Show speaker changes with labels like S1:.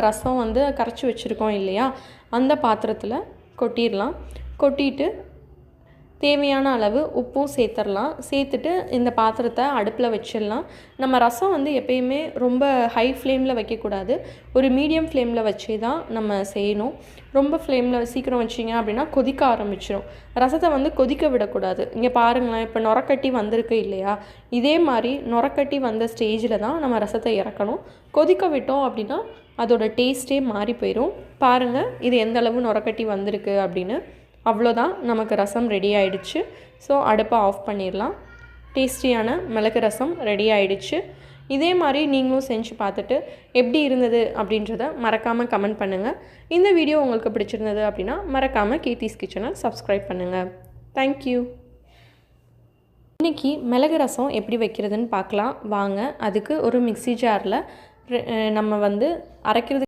S1: ரசம் வந்து கரைச்சி வச்சுருக்கோம் இல்லையா, அந்த பாத்திரத்தில் கொட்டிடலாம். கொட்டிட்டு தேவையான அளவு உப்பும் சேர்த்துடலாம். சேர்த்துட்டு இந்த பாத்திரத்தை அடுப்பில் வச்சிடலாம். நம்ம ரசம் வந்து எப்பயுமே ரொம்ப ஹை ஃப்ளேமில் வைக்கக்கூடாது. ஒரு மீடியம் ஃப்ளேமில் வச்சே தான் நம்ம செய்யணும். ரொம்ப ஃப்ளேமில் சீக்கிரம் வச்சிங்க அப்படின்னா கொதிக்க ஆரம்பிச்சிடும். ரசத்தை வந்து கொதிக்க விடக்கூடாது. இங்கே பாருங்களேன், இப்போ நுரக்கட்டி வந்திருக்கு இல்லையா, இதே மாதிரி நுரக்கட்டி வந்த ஸ்டேஜில் தான் நம்ம ரசத்தை இறக்கணும். கொதிக்க விட்டோம் அப்படின்னா அதோட டேஸ்ட்டே மாறி போயிடும். பாருங்கள் இது எந்த அளவு நுரக்கட்டி வந்திருக்கு அப்படின்னு. அவ்வளோதான், நமக்கு ரசம் ரெடி ஆகிடுச்சு. ஸோ அடுப்பை ஆஃப் பண்ணிடலாம். டேஸ்டியான மிளகு ரசம் ரெடி ஆகிடுச்சு. இதே மாதிரி நீங்களும் செஞ்சு பார்த்துட்டு எப்படி இருந்தது அப்படின்றத மறக்காமல் கமெண்ட் பண்ணுங்கள். இந்த வீடியோ உங்களுக்கு பிடிச்சிருந்தது அப்படின்னா மறக்காமல் கீர்த்திஸ் கிச்சனை சப்ஸ்கிரைப் பண்ணுங்கள். தேங்க்யூ. இன்றைக்கி மிளகு ரசம் எப்படி வைக்கிறதுன்னு பார்க்கலாம் வாங்க. அதுக்கு ஒரு மிக்ஸி ஜாரில் நம்ம வந்து அரைக்கிறது